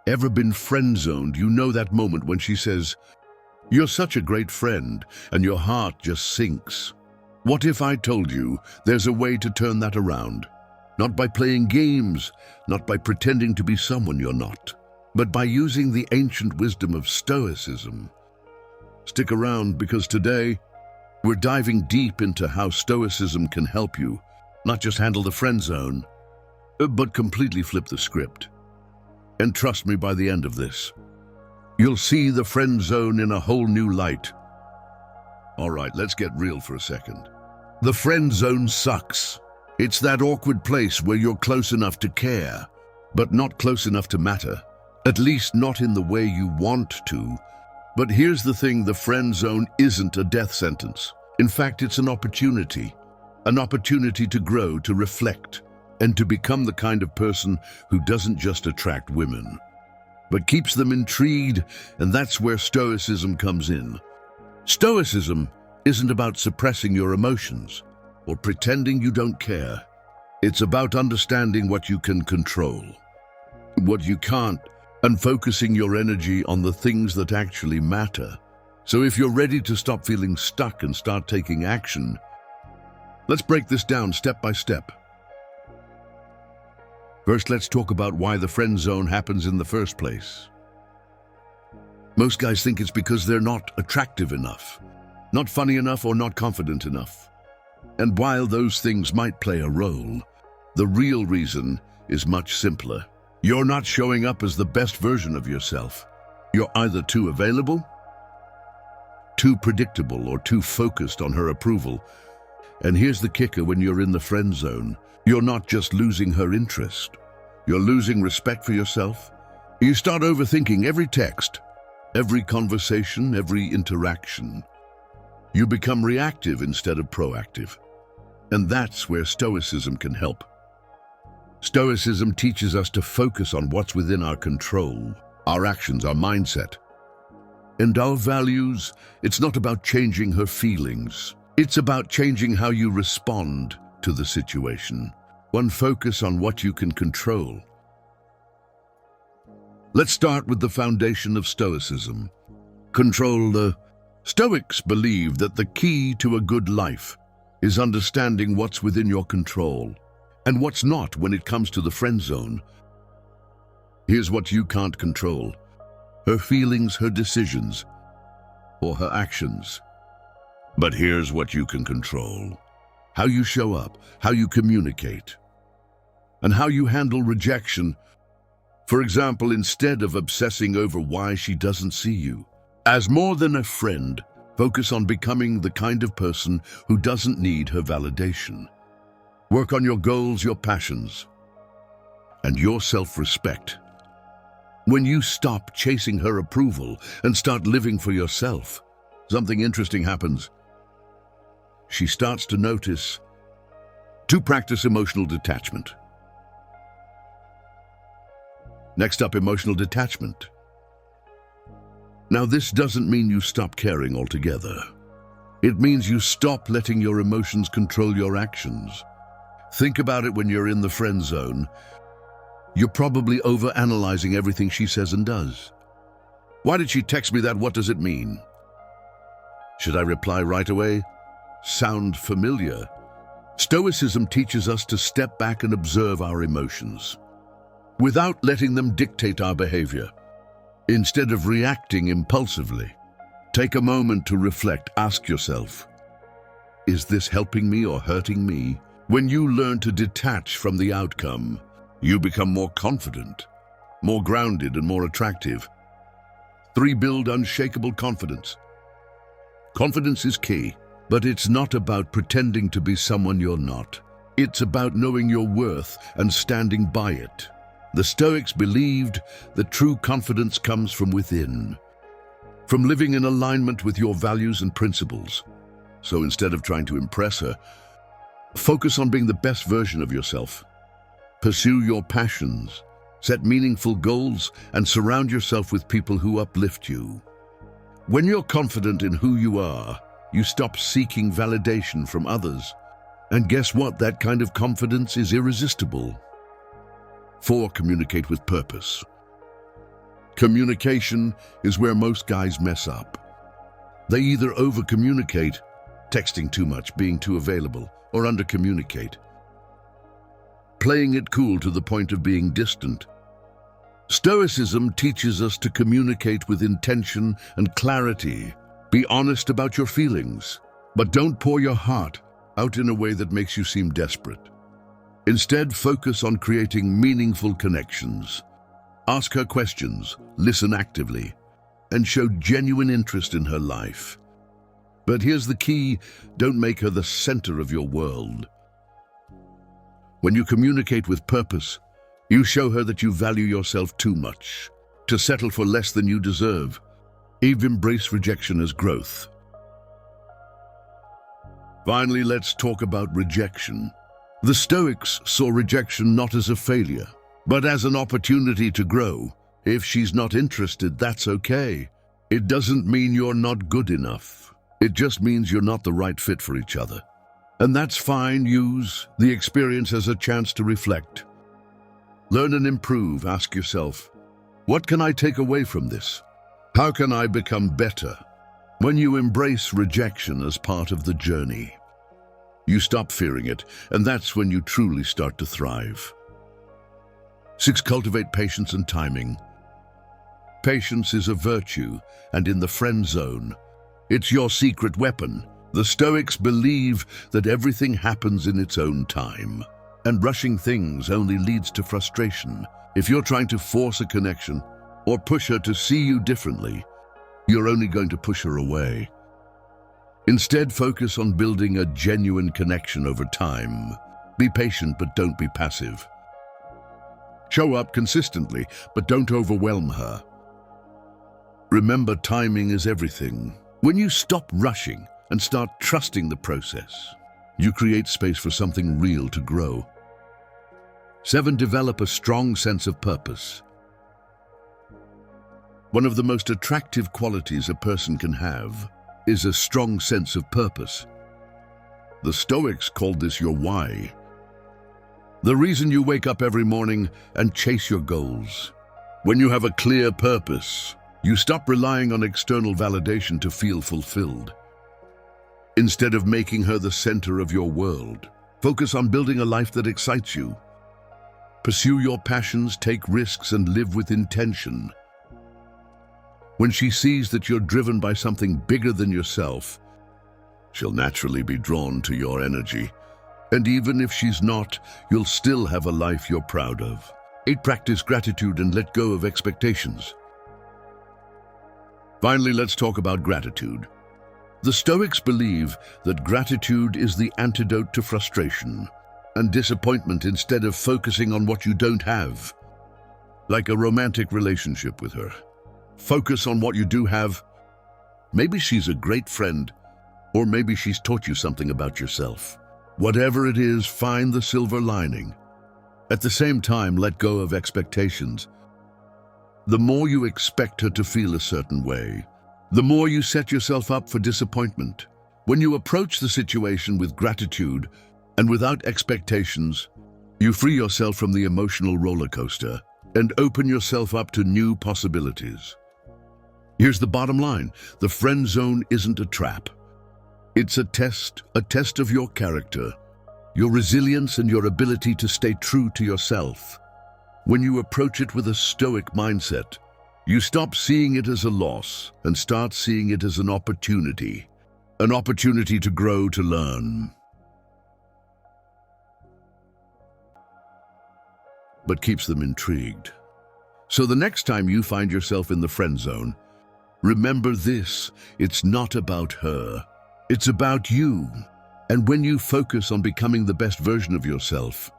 Ever been friend-zoned? You know that moment when she says, "You're such a great friend," and your heart just sinks. What if I told you there's a way to turn that around? Not by playing games, not by pretending to be someone you're not, but by using the ancient wisdom of Stoicism. Stick around, because today we're diving deep into how Stoicism can help you not just handle the friend zone, but completely flip the script. And trust me, by the end of this, you'll see the friend zone in a whole new light. All right, let's get real for a second. The friend zone sucks. It's that awkward place where you're close enough to care, but not close enough to matter. At least not in the way you want to. But here's the thing, the friend zone isn't a death sentence. In fact, it's an opportunity to grow, to reflect, and to become the kind of person who doesn't just attract women, but keeps them intrigued, and that's where Stoicism comes in. Stoicism isn't about suppressing your emotions or pretending you don't care. It's about understanding what you can control, what you can't, and focusing your energy on the things that actually matter. So if you're ready to stop feeling stuck and start taking action, let's break this down step by step. First, let's talk about why the friend zone happens in the first place. Most guys think it's because they're not attractive enough, not funny enough, or not confident enough. And while those things might play a role, the real reason is much simpler. You're not showing up as the best version of yourself. You're either too available, too predictable, or too focused on her approval. And here's the kicker: when you're in the friend zone, you're not just losing her interest, you're losing respect for yourself. You start overthinking every text, every conversation, every interaction. You become reactive instead of proactive. And that's where Stoicism can help. Stoicism teaches us to focus on what's within our control, our actions, our mindset, and our values. It's not about changing her feelings. It's about changing how you respond to the situation. One focus on what you can control. Let's start with the foundation of Stoicism. Control. Stoics believe that the key to a good life is understanding what's within your control and what's not when it comes to the friend zone. Here's what you can't control: her feelings, her decisions, or her actions. But here's what you can control: how you show up, how you communicate, and how you handle rejection. For example, instead of obsessing over why she doesn't see you as more than a friend, focus on becoming the kind of person who doesn't need her validation. Work on your goals, your passions, and your self-respect. When you stop chasing her approval and start living for yourself, something interesting happens. She starts to notice. To practice emotional detachment. Next up, emotional detachment. Now, this doesn't mean you stop caring altogether. It means you stop letting your emotions control your actions. Think about it: when you're in the friend zone, you're probably overanalyzing everything she says and does. Why did she text me that? What does it mean? Should I reply right away? Sound familiar? Stoicism teaches us to step back and observe our emotions, without letting them dictate our behavior. Instead of reacting impulsively, take a moment to reflect. Ask yourself, is this helping me or hurting me? When you learn to detach from the outcome, you become more confident, more grounded, and more attractive. 3. Build unshakable confidence. Confidence is key, but it's not about pretending to be someone you're not. It's about knowing your worth and standing by it. The Stoics believed that true confidence comes from within, from living in alignment with your values and principles. So instead of trying to impress her, focus on being the best version of yourself. Pursue your passions, set meaningful goals, and surround yourself with people who uplift you. When you're confident in who you are, you stop seeking validation from others. And guess what? That kind of confidence is irresistible. 4. Communicate with purpose. Communication is where most guys mess up. They either over-communicate, texting too much, being too available, or under-communicate, playing it cool to the point of being distant. Stoicism teaches us to communicate with intention and clarity. Be honest about your feelings, but don't pour your heart out in a way that makes you seem desperate. Instead, focus on creating meaningful connections. Ask her questions, listen actively, and show genuine interest in her life. But here's the key: don't make her the center of your world. When you communicate with purpose, you show her that you value yourself too much to settle for less than you deserve. Embrace rejection as growth. Finally, let's talk about rejection. The Stoics saw rejection not as a failure, but as an opportunity to grow. If she's not interested, that's okay. It doesn't mean you're not good enough. It just means you're not the right fit for each other. And that's fine. Use the experience as a chance to reflect. Learn and improve. Ask yourself, what can I take away from this? How can I become better? When you embrace rejection as part of the journey, you stop fearing it, and that's when you truly start to thrive. 6. Cultivate patience and timing. Patience is a virtue, and in the friend zone, it's your secret weapon. The Stoics believe that everything happens in its own time, and rushing things only leads to frustration. If you're trying to force a connection or push her to see you differently, you're only going to push her away. Instead, focus on building a genuine connection over time. Be patient, but don't be passive. Show up consistently, but don't overwhelm her. Remember, timing is everything. When you stop rushing and start trusting the process, you create space for something real to grow. 7. Develop a strong sense of purpose. One of the most attractive qualities a person can have is a strong sense of purpose. The Stoics called this your why. The reason you wake up every morning and chase your goals. When you have a clear purpose, you stop relying on external validation to feel fulfilled. Instead of making her the center of your world, focus on building a life that excites you. Pursue your passions, take risks, and live with intention. When she sees that you're driven by something bigger than yourself, she'll naturally be drawn to your energy. And even if she's not, you'll still have a life you're proud of. 8. Practice gratitude and let go of expectations. Finally, let's talk about gratitude. The Stoics believe that gratitude is the antidote to frustration and disappointment. Instead of focusing on what you don't have, like a romantic relationship with her, focus on what you do have. Maybe she's a great friend, or maybe she's taught you something about yourself. Whatever it is, find the silver lining. At the same time, let go of expectations. The more you expect her to feel a certain way, the more you set yourself up for disappointment. When you approach the situation with gratitude and without expectations, you free yourself from the emotional roller coaster and open yourself up to new possibilities. Here's the bottom line: the friend zone isn't a trap. It's a test of your character, your resilience, and your ability to stay true to yourself. When you approach it with a Stoic mindset, you stop seeing it as a loss and start seeing it as an opportunity to grow, to learn. But keeps them intrigued. So the next time you find yourself in the friend zone, remember this: it's not about her, it's about you. And when you focus on becoming the best version of yourself,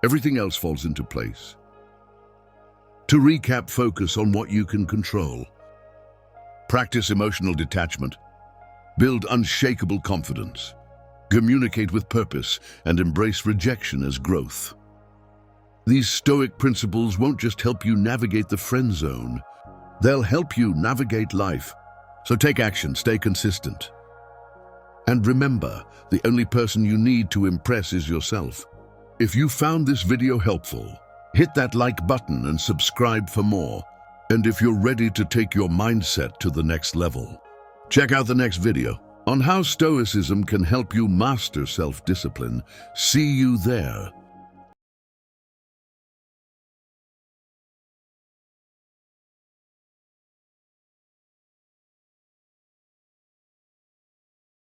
everything else falls into place. To recap, focus on what you can control. Practice emotional detachment. Build unshakable confidence. Communicate with purpose and embrace rejection as growth. These Stoic principles won't just help you navigate the friend zone, they'll help you navigate life. So take action, stay consistent. And remember, the only person you need to impress is yourself. If you found this video helpful, hit that like button and subscribe for more. And if you're ready to take your mindset to the next level, check out the next video on how Stoicism can help you master self-discipline. See you there.